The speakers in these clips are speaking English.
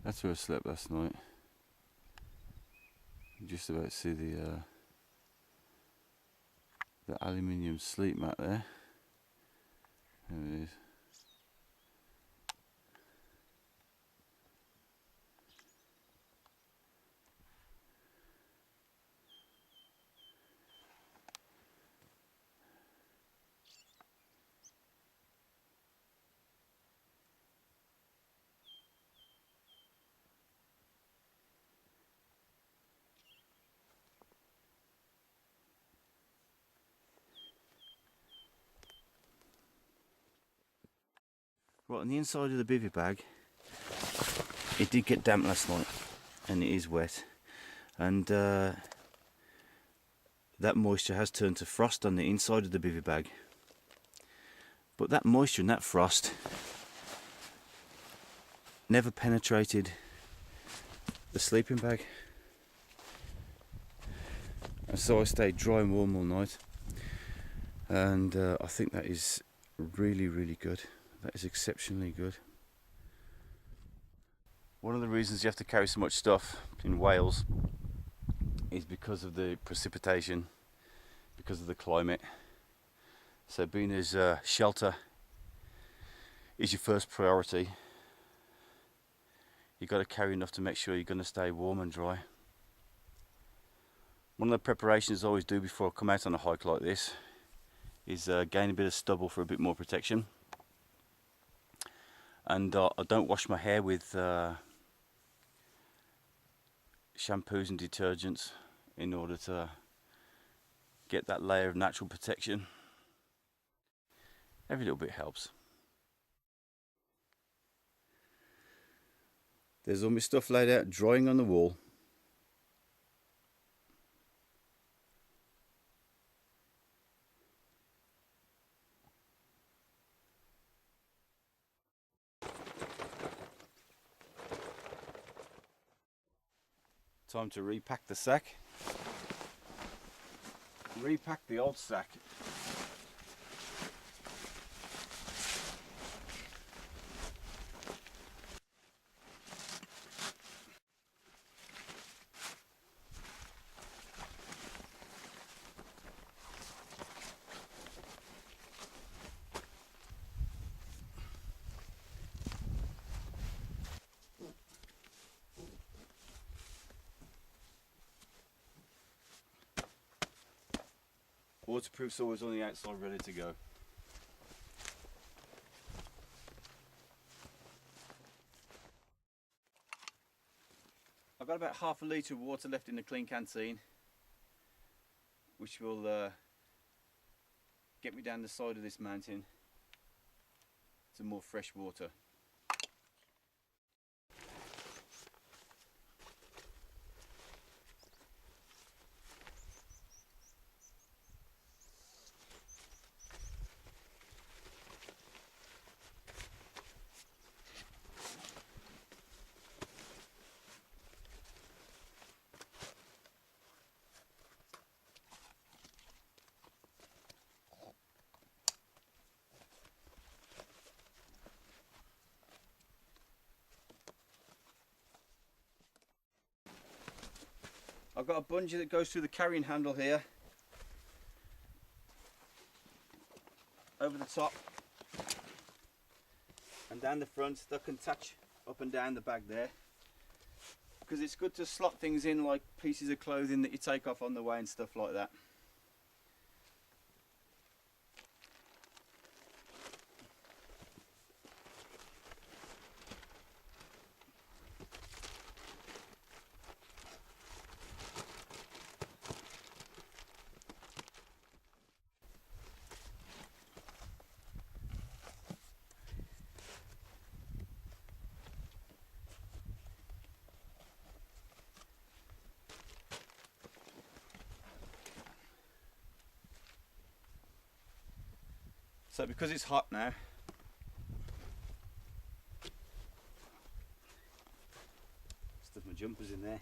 That's where I slept last night. You just about see the aluminium sleep mat there. There it is. Right, on the inside of the bivy bag, it did get damp last night, and it is wet, and that moisture has turned to frost on the inside of the bivy bag. But that moisture and that frost never penetrated the sleeping bag, and so I stayed dry and warm all night, and I think that is really, really good. That is exceptionally good. One of the reasons you have to carry so much stuff in Wales is because of the precipitation, because of the climate. So being as shelter is your first priority, you've got to carry enough to make sure you're going to stay warm and dry. One of the preparations I always do before I come out on a hike like this is gain a bit of stubble for a bit more protection. And I don't wash my hair with shampoos and detergents in order to get that layer of natural protection. Every little bit helps. There's all my stuff laid out, drying on the wall. Time to repack the sack. Repack the old sack. Waterproof swords on the outside, ready to go. I've got about half a litre of water left in the clean canteen, which will get me down the side of this mountain to more fresh water. I've got a bungee that goes through the carrying handle here, over the top and down the front, that can attach up and down the bag there, because it's good to slot things in like pieces of clothing that you take off on the way and stuff like that. So because it's hot now, stuff my jumpers in there.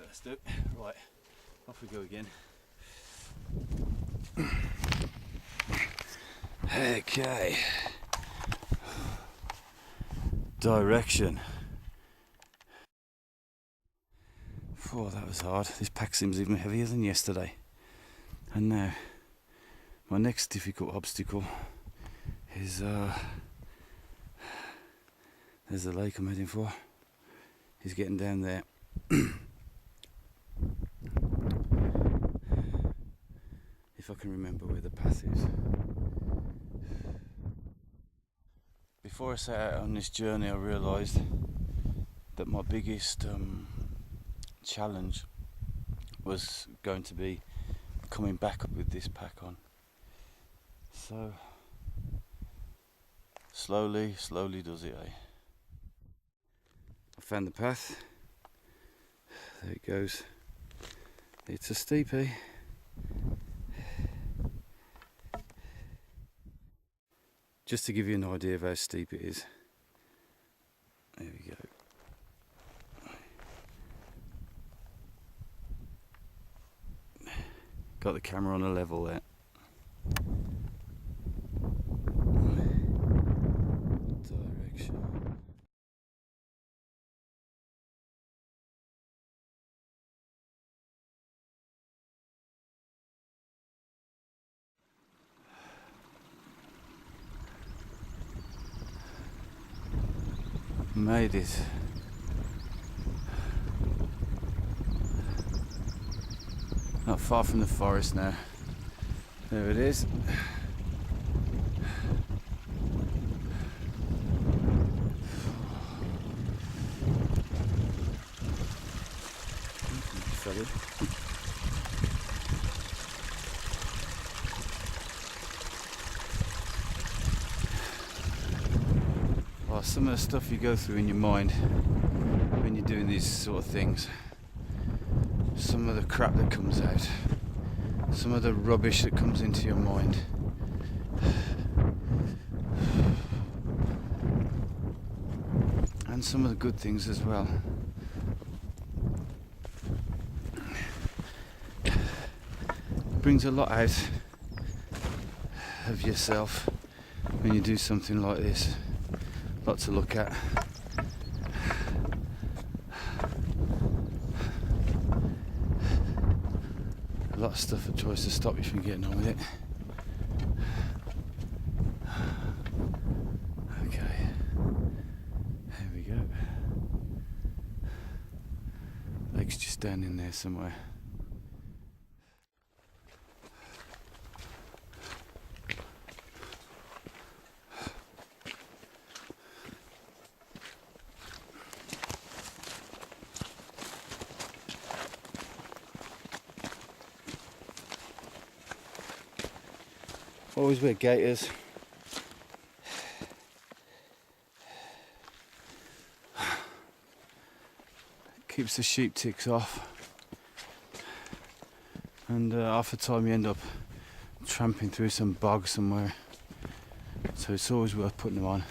let's do it. Right, off we go again. Okay. Direction. Oh, that was hard. This pack seems even heavier than yesterday. And now, my next difficult obstacle is there's the lake I'm heading for. He's getting down there. If I can remember where the path is. Before I set out on this journey, I realised that my biggest challenge was going to be coming back with this pack on. So slowly does it, eh? I found the path. There it goes. It's a steep, eh? Just to give you an idea of how steep it is. There we go. Got the camera on a level there. Direction. Made it. Not far from the forest now. There it is. Well, some of the stuff you go through in your mind when you're doing these sort of things, some of the crap that comes out, some of the rubbish that comes into your mind. And some of the good things as well. It brings a lot out of yourself when you do something like this. Lot to look at. A lot of stuff that tries to stop you from getting on with it. Okay, here we go. Lake's just down in there somewhere. Always wear gaiters. Keeps the sheep ticks off. And half the time you end up tramping through some bog somewhere. So it's always worth putting them on,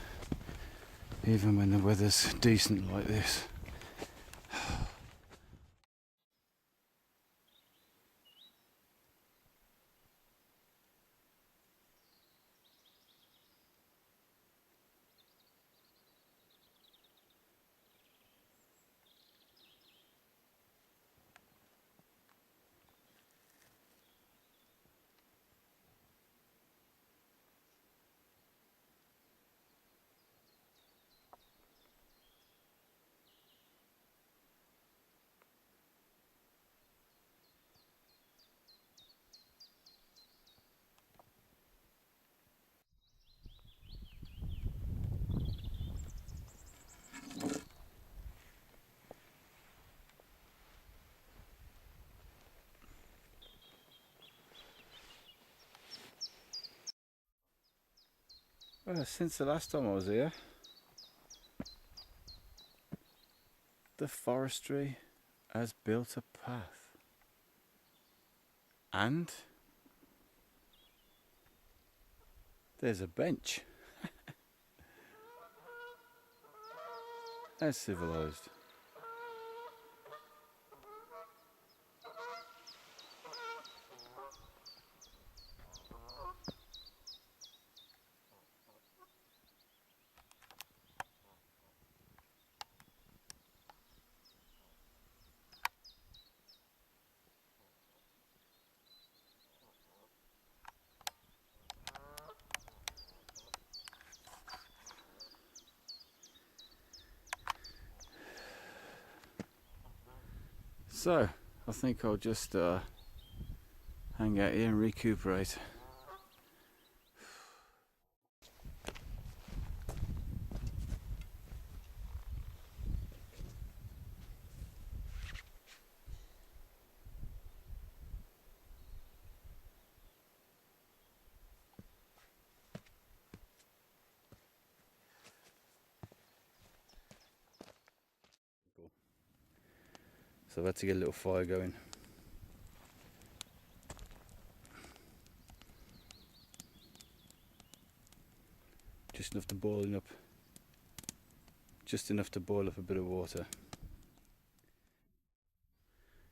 even when the weather's decent like this. Well, since the last time I was here, the forestry has built a path. And there's a bench. That's civilized. So I think I'll just hang out here and recuperate. So I've had to get a little fire going. Just enough to boiling up. Just enough to boil up a bit of water.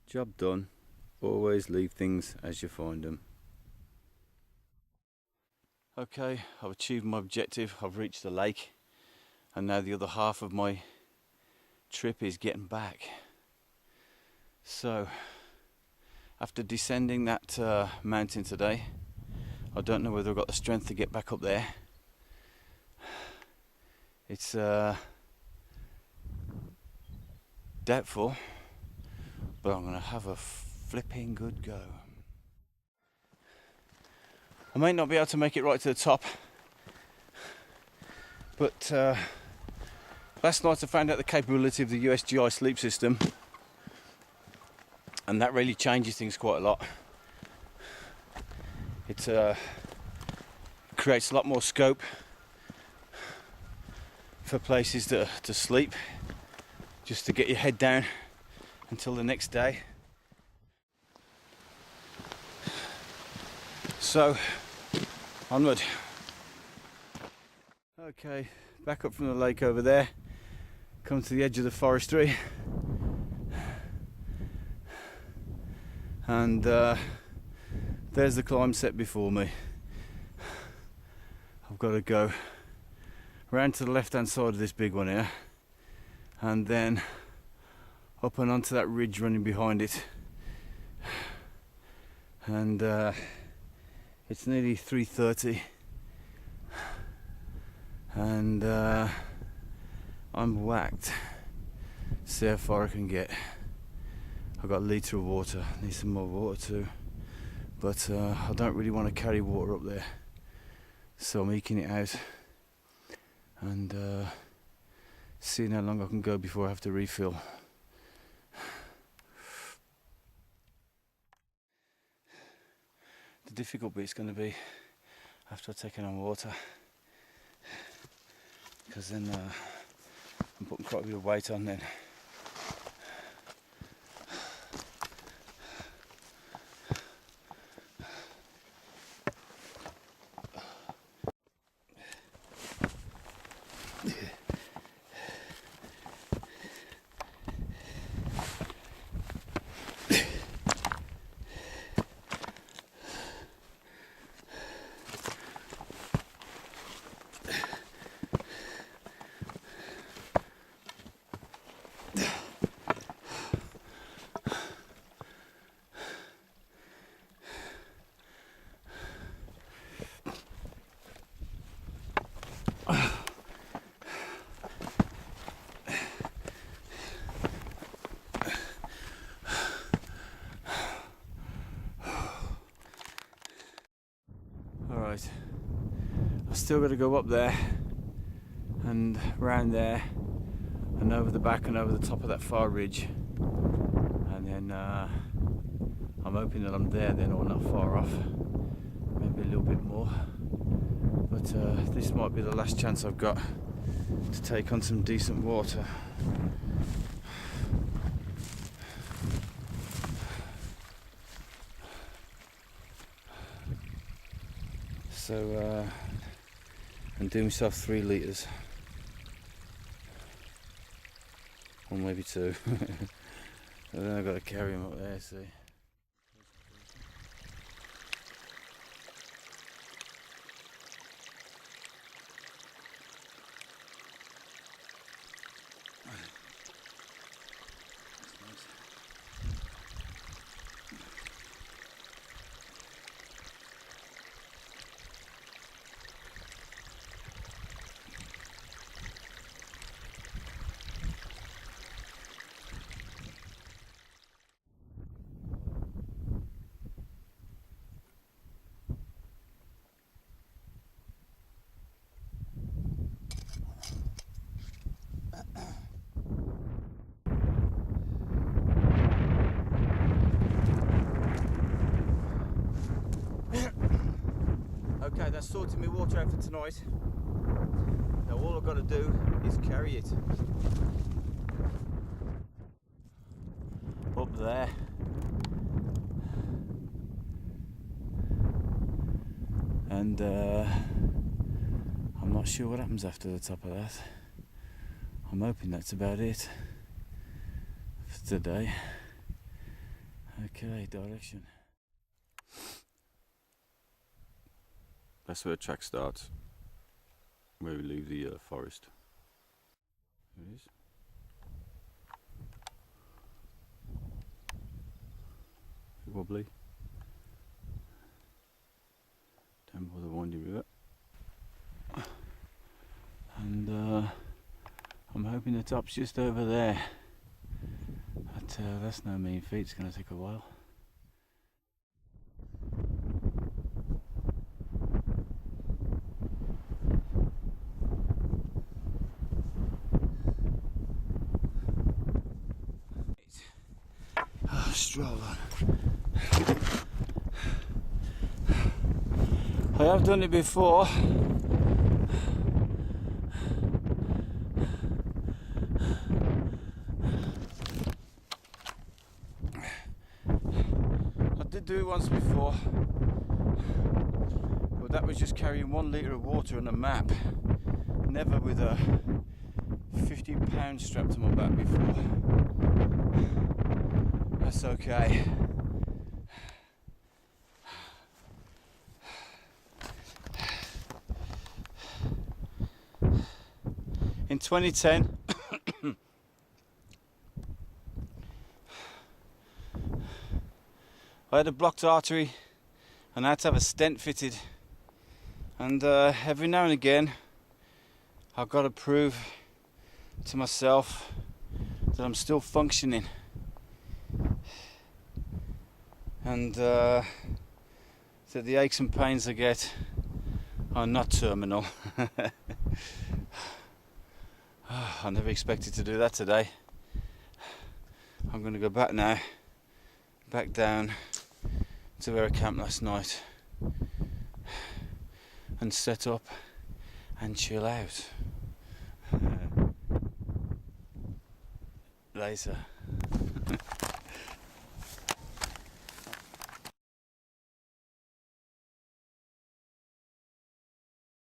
Job done. Always leave things as you find them. Okay, I've achieved my objective. I've reached the lake, and now the other half of my trip is getting back. So after descending that mountain today, I don't know whether I've got the strength to get back up there. It's doubtful, but I'm gonna have a flipping good go. I may not be able to make it right to the top, but last night I found out the capability of the USGI sleep system, and that really changes things quite a lot. It creates a lot more scope for places to sleep, just to get your head down until the next day. So, onward. Okay, back up from the lake over there, come to the edge of the forestry, and there's the climb set before me. I've got to go round to the left hand side of this big one here, and then up and onto that ridge running behind it, and it's nearly 3:30, and I'm whacked. See how far I can get. I've got a litre of water, need some more water too, but I don't really want to carry water up there, so I'm eking it out and seeing how long I can go before I have to refill. The difficult bit's going to be after I've taken on water, because then I'm putting quite a bit of weight on then. Alright, I've still got to go up there and round there and over the back and over the top of that far ridge, and then I'm hoping that I'm there then, or not far off, maybe a little bit more, but this might be the last chance I've got to take on some decent water. So and do myself 3 litres, or maybe 2. And then I've got to carry them up there, see. that's sorted my water out for tonight. Now all I've got to do is carry it up there. And I'm not sure what happens after the top of that. I'm hoping that's about it for today. Okay, direction. That's where the track starts, where we leave the forest. There it is. Wobbly. Down by the windy river. And I'm hoping the top's just over there. But that's no mean feat, it's going to take a while. Stroll on. I have done it before. I did do it once before, but that was just carrying 1 litre of water on a map, never with a 50 pound strapped to my back before. That's okay. In 2010, I had a blocked artery and I had to have a stent fitted, and every now and again I've got to prove to myself that I'm still functioning, and that the aches and pains I get are not terminal. I never expected to do that today. I'm going to go back now, back down to where I camped last night, and set up and chill out. Later.